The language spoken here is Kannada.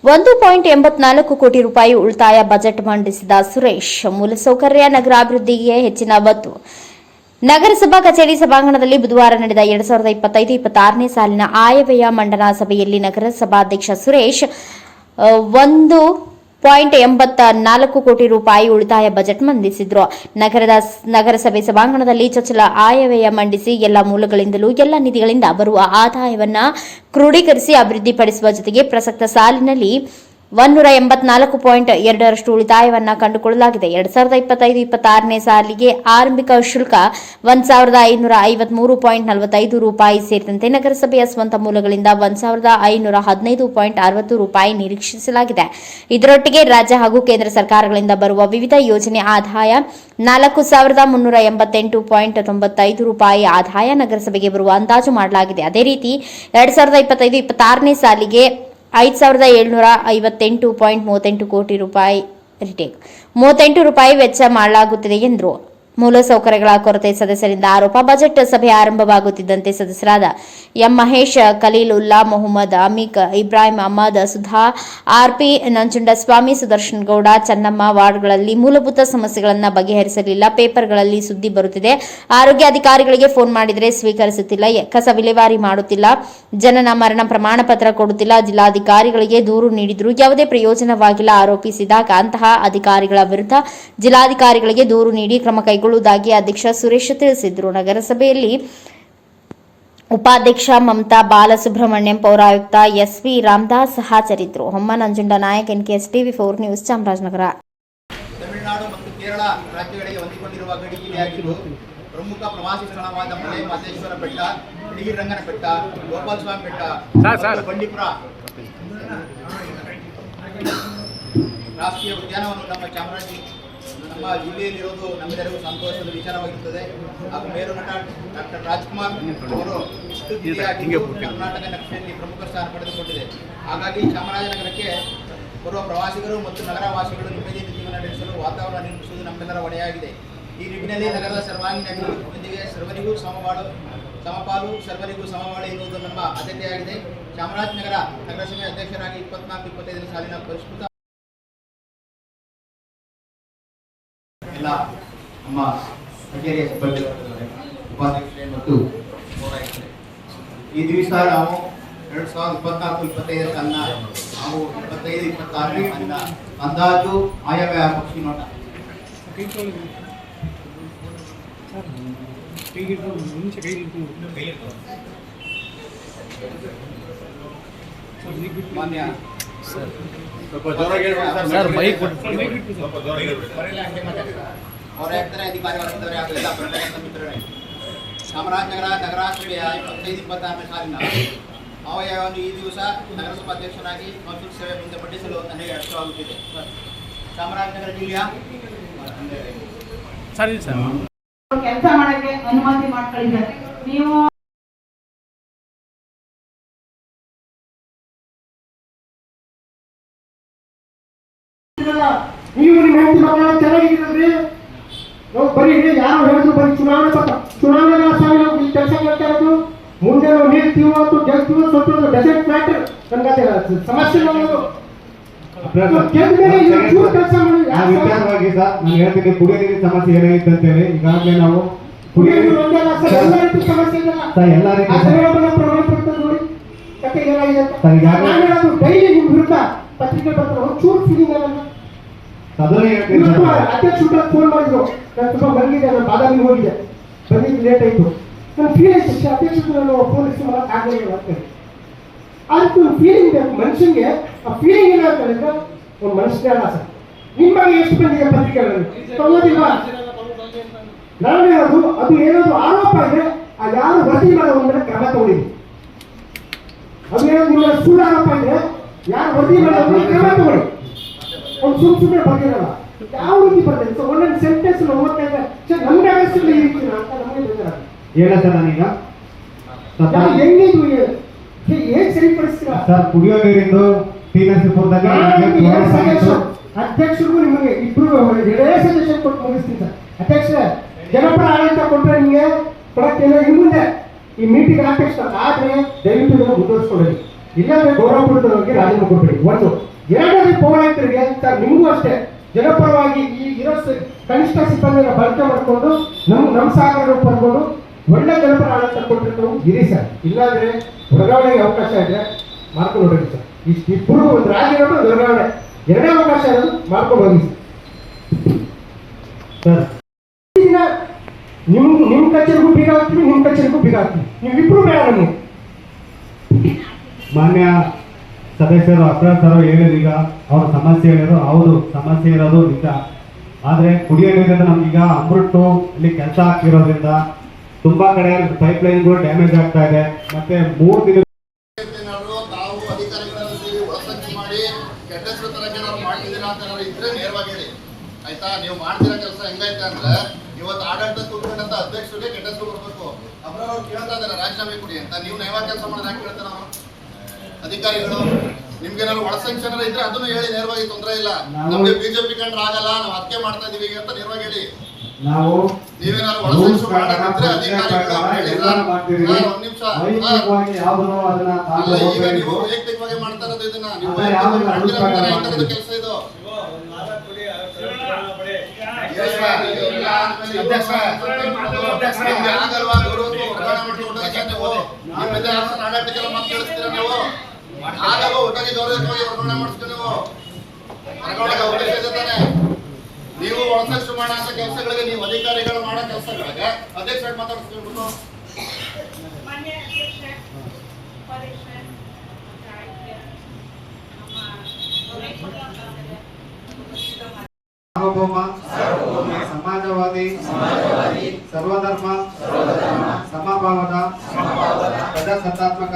1.84 ಕೋಟಿ ರೂಪಾಯಿ ಉಳಿತಾಯ ಬಜೆಟ್ ಮಂಡಿಸಿದ ಸುರೇಶ್. ಮೂಲಸೌಕರ್ಯ ನಗರಾಭಿವೃದ್ಧಿಗೆ ಹೆಚ್ಚಿನ ಒತ್ತು. ನಗರಸಭಾ ಕಚೇರಿ ಸಭಾಂಗಣದಲ್ಲಿ ಬುಧವಾರ ನಡೆದ 2025-26ನೇ ಸಾಲಿನ ಆಯವ್ಯಯ ಮಂಡನಾ ಸಭೆಯಲ್ಲಿ ನಗರಸಭಾಧ್ಯಕ್ಷ ಸುರೇಶ್ 1.84 ಕೋಟಿ ರೂಪಾಯಿ ಉಳಿತಾಯ ಬಜೆಟ್ ಮಂಡಿಸಿದ್ರು. ನಗರಸಭೆ ಸಭಾಂಗಣದಲ್ಲಿ ಚೊಚ್ಚಲ ಆಯವ್ಯಯ ಮಂಡಿಸಿ ಎಲ್ಲ ಮೂಲಗಳಿಂದಲೂ ಎಲ್ಲ ನಿಧಿಗಳಿಂದ ಬರುವ ಆದಾಯವನ್ನ ಕ್ರೋಢೀಕರಿಸಿ ಅಭಿವೃದ್ಧಿಪಡಿಸುವ ಜೊತೆಗೆ ಪ್ರಸಕ್ತ ಸಾಲಿನಲ್ಲಿ 184.2% ಉಳಿತಾಯವನ್ನ ಕಂಡುಕೊಳ್ಳಲಾಗಿದೆ. 2025-26ನೇ ಸಾಲಿಗೆ ಆರಂಭಿಕ ಶುಲ್ಕ 1,553.45 ರೂಪಾಯಿ ಸೇರಿದಂತೆ ನಗರಸಭೆಯ ಸ್ವಂತ ಮೂಲಗಳಿಂದ 1,515.60 ರೂಪಾಯಿ ನಿರೀಕ್ಷಿಸಲಾಗಿದೆ. ಇದರೊಟ್ಟಿಗೆ ರಾಜ್ಯ ಹಾಗೂ ಕೇಂದ್ರ ಸರ್ಕಾರಗಳಿಂದ ಬರುವ ವಿವಿಧ ಯೋಜನೆ ಆದಾಯ 4,788.95 ರೂಪಾಯಿ ಆದಾಯ ನಗರಸಭೆಗೆ ಬರುವ ಅಂದಾಜು ಮಾಡಲಾಗಿದೆ. ಅದೇ ರೀತಿ 2025-26ನೇ ಸಾಲಿಗೆ 5,758.38 ಕೋಟಿ ರೂಪಾಯಿ 38 ರೂಪಾಯಿ ವೆಚ್ಚ ಮಾಡಲಾಗುತ್ತಿದೆ ಎಂದರು. ಮೂಲಸೌಕರ್ಯಗಳ ಕೊರತೆ ಸದಸ್ಯರಿಂದ ಆರೋಪ. ಬಜೆಟ್ ಸಭೆ ಆರಂಭವಾಗುತ್ತಿದ್ದಂತೆ ಸದಸ್ಯರಾದ M Mahesh, Khalilullah, Mohammed ಅಮೀಕ್, Ibrahim Ahmed, Sudha, RP Nanjundaswamy, Sudarshan Gowda, Channamma ವಾರ್ಡ್ಗಳಲ್ಲಿ ಮೂಲಭೂತ ಸಮಸ್ಯೆಗಳನ್ನು ಬಗೆಹರಿಸಲಿಲ್ಲ. ಪೇಪರ್ಗಳಲ್ಲಿ ಸುದ್ದಿ ಬರುತ್ತಿದೆ. ಆರೋಗ್ಯ ಅಧಿಕಾರಿಗಳಿಗೆ ಫೋನ್ ಮಾಡಿದರೆ ಸ್ವೀಕರಿಸುತ್ತಿಲ್ಲ. ಕಸ ವಿಲೇವಾರಿ ಮಾಡುತ್ತಿಲ್ಲ. ಜನನ ಮರಣ ಪ್ರಮಾಣ ಪತ್ರ ಕೊಡುತ್ತಿಲ್ಲ. ಜಿಲ್ಲಾಧಿಕಾರಿಗಳಿಗೆ ದೂರು ನೀಡಿದ್ರು ಯಾವುದೇ ಪ್ರಯೋಜನವಾಗಿಲ್ಲ ಆರೋಪಿಸಿದಾಗ ಅಂತಹ ಅಧಿಕಾರಿಗಳ ವಿರುದ್ಧ ಜಿಲ್ಲಾಧಿಕಾರಿಗಳಿಗೆ ದೂರು ನೀಡಿ ಕ್ರಮ ಕೈಗೊಳ್ಳುವುದಾಗಿ ಅಧ್ಯಕ್ಷ ಸುರೇಶ್ ತಿಳಿಸಿದರು. ನಗರಸಭೆಯಲ್ಲಿ ಉಪಾಧ್ಯಕ್ಷ ಮಮತಾ ಬಾಲಸುಬ್ರಹ್ಮಣ್ಯಂ, ಪೌರಾಯುಕ್ತ ಎಸ್ವಿ ರಾಮದಾಸ್ ಹಾಜರಿದ್ದರು. ಹೊಮ್ಮ Nanjunda Nayak, NKS TV4 news, Chamarajanagar. Tamil Nadu ಮತ್ತು ಕೇರಳ ರಾಜ್ಯಗಳಿಗೆ ಹೊಂದಿಕೊಂಡಿರುವ ಗಡಿ ಜಿಲ್ಲೆಯಾಗಿದ್ದು ಪ್ರಮುಖ ಪ್ರವಾಸಿ ಸ್ಥಳವಾದ ಮಲೆ ಮಹದೇಶ್ವರ ಬೆಟ್ಟ, ಬಿಳಿಗಿರಿರಂಗನ ಬೆಟ್ಟ, ಗೋಪಾಲಸ್ವಾಮಿ ಬೆಟ್ಟ, ಬಂಡೀಪುರ ರಾಷ್ಟ್ರೀಯ ಉದ್ಯಾನವನ್ನು ನಮ್ಮ ಜಿಲ್ಲೆಯಲ್ಲಿರುವುದು ನಮ್ಮೆಲ್ಲರಿಗೂ ಸಂತೋಷದ ವಿಚಾರವಾಗಿರುತ್ತದೆ. ಹಾಗೂ ಮೇರು ನಟ ಡಾಕ್ಟರ್ ರಾಜ್ಕುಮಾರ್ ಅವರು ಕರ್ನಾಟಕ ನಕ್ಷೆಯಲ್ಲಿ ಪ್ರಮುಖ ಸ್ಥಾನ ಪಡೆದುಕೊಂಡಿದೆ. ಹಾಗಾಗಿ ಚಾಮರಾಜನಗರಕ್ಕೆ ಬರುವ ಪ್ರವಾಸಿಗರು ಮತ್ತು ನಗರವಾಸಿಗಳು ನೆಮ್ಮದಿಯಿಂದ ಜೀವನ ನಡೆಸಲು ವಾತಾವರಣ ನಿರ್ಮಿಸುವುದು ನಮ್ಮೆಲ್ಲರ ಹೊಣೆಯಾಗಿದೆ. ಈ ನಿಟ್ಟಿನಲ್ಲಿ ನಗರದ ಸರ್ವಾಂಗೀಣ ಅಭಿವೃದ್ಧಿಯೊಂದಿಗೆ ಸರ್ವರಿಗೂ ಸಮಪಾಲು ಸರ್ವರಿಗೂ ಸಮಬಾಳು ಎನ್ನುವುದು ನಮ್ಮ ಆದ್ಯತೆಯಾಗಿದೆ. ಚಾಮರಾಜನಗರ ನಗರಸಭೆ ಅಧ್ಯಕ್ಷರಾಗಿ 24-25ನೇ ಸಾಲಿನ ಪರಿಷ್ಕೃತ ಎಲ್ಲ ನಮ್ಮ ಕಚೇರಿಯ ಸಿಬ್ಬಂದಿ ಉಪಾಧ್ಯಕ್ಷರೇ ಮತ್ತು ಈ ದಿವಸ ನಾವು 2024-25 ಸಾಲಿನ ನಾವು 25-26ನೇ ಸಾಲಿನ ಅಂದಾಜು ಆಯವ್ಯಯ ಪಕ್ಷಿ ನೋಟ ಮಾನ್ಯ ಅಧಿಕಾರಿಗಳಿದ್ದಾರೆ ಹಾಗೂ ಎಲ್ಲ ಪತ್ರಕರ್ತ ಮಿತ್ರರೇ, ಚಾಮರಾಜನಗರ ನಗರಸಭೆಯ 25-26ನೇ ಸಾಲಿನ ಆಯವ್ಯಯವನ್ನು ಈ ದಿವಸ ನಗರಸಭಾಧ್ಯಕ್ಷರಾಗಿ ಮಹಸೂರು ಸೇವೆ ಮುಂದೆ ಮಂಡಿಸಲು ನನಗೆ ಇಷ್ಟವಾಗುತ್ತಿದೆ. ಚಾಮರಾಜನಗರ ಜಿಲ್ಲೆಯ ಕೆಲಸ ಮಾಡಕ್ಕೆ ಅನುಮತಿ ಮಾಡ್ಕೊಂಡಿದ್ದಾರೆ. ನೀವು ನಿಮ್ಮ ಹೆಂಡತಿ ಮಕ್ಕಳ ಚೆನ್ನಾಗಿದ್ದೀರಿ. ನಾವು ಬರೀ ಯಾರು ಹೇಳಿದ್ರು ಬರೀ ಚುನಾವಣೆ ಸ್ವಾಮಿ ನಾವು ಈ ಕೆಲಸ ಮಾಡ್ತಾ ಇರೋದು. ಮುಂದೆ ನಾವು ನೀಡ್ತೀವೋ ಅಥವಾ ಗೆಲ್ತೀವೋ ಸ್ವಲ್ಪ ಡೆಸೆಂಟ್ ಮ್ಯಾಟರ್ ನನ್ಗೆ ಸಮಸ್ಯೆ ವಿಚಾರವಾಗಿ ಸರ್ ನಾನು ಹೇಳ್ತೀನಿ, ಕುಡಿಯೋ ನೀರಿನ ಸಮಸ್ಯೆ ಏನಾಗಿತ್ತು ಅಂತೇಳಿ ಈಗಾಗಲೇ ನಾವು ಕುಡಿಯೋ ನೀರು ಎಲ್ಲ ರೀತಿ ಸಮಸ್ಯೆ ಇದೆ. ಎಲ್ಲ ರೀತಿ ಡೈಲಿ ನಿಮ್ ವಿರುದ್ಧ ಪತ್ರಿಕೆ ಬರ್ತಾರೆ. ಒಂಚೂರು ಫೀಲಿಂಗ್ ಅಧ್ಯಕ್ಷ ಫೋನ್ ಮಾಡಿದ್ರು, ನಾನು ತುಂಬಾ ಮಲಗಿದೆ, ನಾನು ಬಾದಾಮಿ ಹೋಗಿದೆ, ಬಂದಿದ್ದು ಲೇಟ್ ಆಯ್ತು, ನನ್ನ ಫೀಲ್ ಆಯ್ತು. ಅಧ್ಯಕ್ಷ ನಾನು ಪೊಲೀಸ್ ಮಾಡಕ್ ಆಗಲಿಲ್ಲ ಅಂತೇಳಿ. ಅದಕ್ಕೆ ಒಂದು ಫೀಲಿಂಗ್ ಬೇಕು ಮನುಷ್ಯನಿಗೆ. ಆ ಫೀಲಿಂಗ್ ಏನು ಅಂತ ಹೇಳಿದ್ರೆ ಒಂದು ಮನುಷ್ಯನೇ ಅಲ್ಲ ಸರ್. ನಿಮಗೆ ಎಷ್ಟು ಬಂದಿದೆ ಪತ್ರಿಕೆಗಳಲ್ಲಿ ತಗೋದಿಲ್ವಾ? ನಾನು ಹೇಳೋದು ಅದು ಏನಾದ್ರು ಆರೋಪ ಇದೆ, ಆ ಯಾರು ವರದಿ ಮಾಡೋ ಮೇಲೆ ಕ್ರಮ ತಗೊಂಡಿದೆ. ಅದು ಏನಾದ್ರು ನಿಮ್ಮ ಸುಳ್ಳು ಆರೋಪ ಇದೆ, ಯಾರು ವರದಿ ಮಾಡೋದು ಕ್ರಮ ತಗೊಳ್ಳಿ. ಒಂದು ಸುಮ್ಮನೆ ಬರ್ದಿರಲ್ಲ, ಯಾವ ರೀತಿ ಬರ್ತದೆ. ಸೊ ಒಂದೊಂದು ಸೆಂಟೆನ್ಸ್ ಓದ್ತಾ ಇದ್ದೆ ನಮ್ಗೆ ಅವಶ್ಯಕತೆ ಇರ್ತೀನಿ ಅಂತ ನಮಗೆ ಬೇಜಾರ. ಹೇಳ ಸರ್ ನಾನೀಗ ಹೆಂಗಿದು ಹೇಗೆ ಸರಿಪಡಿಸ್ತೀರಾ ಸರ್? ಕುಡಿಯೋ ನೀರಿಂದು ಅಧ್ಯಕ್ಷರಿಗೂ ನಿಮಗೆ ಇಬ್ರು ಎರಡೇ ಸಜೆಷನ್ ಕೊಟ್ಟು ಮುಗಿಸ್ತೀನಿ ಸರ್. ಅಧ್ಯಕ್ಷ ಜನಪರ ಆಡಳಿತ ಕೊಟ್ಟರೆ ನಿಮಗೆ ಕೊಡಕ್ಕೆ ಇನ್ನು ಮುಂದೆ ಈ ಮೀಟಿಂಗ್ ಆದ ತಕ್ಷಣ ಆದ್ರೆ ದಯವಿಟ್ಟು ಮುಂದುವರಿಸ್ಕೊಳ್ಳಿ. ಇಲ್ಲಾಂದ್ರೆ ಗೌರವಪೂರ್ಣವಾಗಿ ರಾಜೀನಾಮೆ ಕೊಡ್ಬೇಡಿ. ಒಂದು ಎರಡನೇ ಪೌರಾಯುಕ್ತರಿಗೆ ಸರ್ ನಿಮಗೂ ಅಷ್ಟೇ ಜನಪರವಾಗಿ ಈ ಇರೋ ಕನಿಷ್ಠ ಸಿಬ್ಬಂದಿನ ಬಳಕೆ ಮಾಡಿಕೊಂಡು ನಮ್ಮ ಸಹಕಾರ ಪಡ್ಕೊಂಡು ಒಳ್ಳೆ ಜನಪರ ಆಡಳಿತ ಕೊಟ್ಟಿರ್ತಾವೆ ಇರಿ ಸರ್. ಇಲ್ಲಾಂದ್ರೆ ವರ್ಗಾವಣೆಗೆ ಅವಕಾಶ ಇದೆ ಮಾಡ್ಕೊಂಡು ಹೋಗಿ ಸರ್. ಇಷ್ಟಿಬ್ಬರು ಒಂದು ರಾಜ್ಯಗಳು ವರ್ಗಾವಣೆ ಎರಡೇ ಅವಕಾಶ ಇರೋದು ಮಾಡ್ಕೊಂಡು ಹೋಗಿ ಸರ್. ನಿಮ್ಮ ಕಚೇರಿಗೂ ಬೀಗ ಹಾಕ್ತೀವಿ, ನಿಮ್ಮ ಕಚೇರಿಗೂ ಬೀಗ ಹಾಕ್ತೀವಿ. ನೀವಿಬ್ರು ಬೇಡ ನಮಗೆ. ಮಾನ್ಯ ಸದಸ್ಯರು ಅಪ್ರಾದ್ ಸರ್ ಹೇಳಿದ್ರು, ಈಗ ಅವ್ರ ಸಮಸ್ಯೆ ಹೇಳಿದ್ರು. ಹೌದು, ಸಮಸ್ಯೆ ಇರೋದು ನಿಜ. ಆದರೆ ಕುಡಿಯೋ ನೀರಿಂದ ನಮ್ಗೀಗ ಅಮೃಟ್ಟು ಇಲ್ಲಿ ಕೆಲಸ ಆಗ್ತಿರೋದ್ರಿಂದ ತುಂಬಾ ಕಡೆ ಪೈಪ್ ಲೈನ್ಗಳು ಡ್ಯಾಮೇಜ್ ಆಗ್ತಾ ಇದೆ. ಮತ್ತೆ 3 ದಿನ ತಾವು ಅಧಿಕಾರಿಗಳನ್ನು ಸೇರಿ ಒಳಸಂಚು ಮಾಡಿ ಕೆಟ್ಟ ಹೆಸರು ತರಕ್ಕೆ ನಾವು ಮಾಡ್ತಿದ್ದೀರಾ ಅಂತ ಏನಾದ್ರು ಇದ್ರೆ ನೇರವಾಗಿ ಹೇಳಿ ಆಯ್ತಾ. ನೀವು ಮಾಡ್ತಿರೋ ಕೆಲಸ ಹೆಂಗೈತೆ ಅಂದ್ರೆ ಇವತ್ತು ಆಡಳಿತ ಕೂತ್ಕೊಂಡಂತ ಅಧ್ಯಕ್ಷರಿಗೆ ಕೆಟ್ಟ ಹೆಸರು ಬರ್ಬೇಕು. ಅವ್ರು ಕೇಳ್ತಾ ಇದ್ದಾರೆ ರಾಜೀನಾಮೆ ಕೊಡಿ ಅಂತ. ನೀವು ನೇರ ಕೆಲಸ ಮಾಡೋದು ಯಾಕೆ ಕೇಳ್ತಾರೆ ನಾವು ಅಧಿಕಾರಿಗಳು? ನಿಮ್ಗೆ ಏನಾದ್ರು ಒಳಸಂಚು ಏನಾದ್ರು ಇದ್ರೆ ಅದನ್ನು ಹೇಳಿ ನೇರವಾಗಿ, ತೊಂದರೆ ಇಲ್ಲ. ನಮ್ಗೆ ಬಿಜೆಪಿ ಕಂಡ್ರೆ ಆಗಲ್ಲ, ನಾವು ಅದಕ್ಕೆ ಮಾಡ್ತಾ ಇದೀವಿ ಅಂತ ನೇರವಾಗಿ ಹೇಳಿ. ನಾವು ನೀವೇನಾದ್ರು ಒಳಸಂಚು ಮಾಡಿದ್ರೆ ಅಧಿಕಾರಿಗಳು ಹೇಳಿ ಸರ್. ಒಂದ್ ನಿಮಿಷ, ಈಗ ನೀವು ವೈಯಕ್ತಿಕವಾಗಿ ಮಾಡ್ತಾ ಇರೋದು ಇದನ್ನ ನೀವು ಕೆಲಸ ಇದು. ನಿಮ್ಗೆ ಆಗಲ್ವಾ ಗೌರವ ವರ್ಗಾವಣೆ ಮಾಡ್ಕೊಂಡು ಆಡಳಿತಕ್ಕೆಲ್ಲ ಮಾತು ಕೇಳಿಸ್ತೀರ ನೀವು? ಆಗಲ್ವ ಒಟ್ಟಾಗಿ ಗೌರವವಾಗಿ ವರ್ಗಾವಣೆ ಮಾಡಿಸ್ತೀವಿ ನೀವು? ವರ್ಗಾವಣೆಗೆ ಅವಕಾಶ ಇದೆ ತಾನೆ? ನೀವು ಒಳಸಂಚು ಮಾಡೋ ಕೆಲಸಗಳಿಗೆ, ನೀವು ಅಧಿಕಾರಿಗಳು ಮಾಡೋ ಕೆಲಸಗಳಿಗೆ ಅಧ್ಯಕ್ಷ ಮಾತಾಡಿಸ್ಕೊಂಡು ಸಾರ್ವಭೌಮ, ಸಮಾಜವಾದಿ, ಸರ್ವಧರ್ಮ ಸಮಭಾವದ ಪ್ರಜಾಸತ್ತಾತ್ಮಕ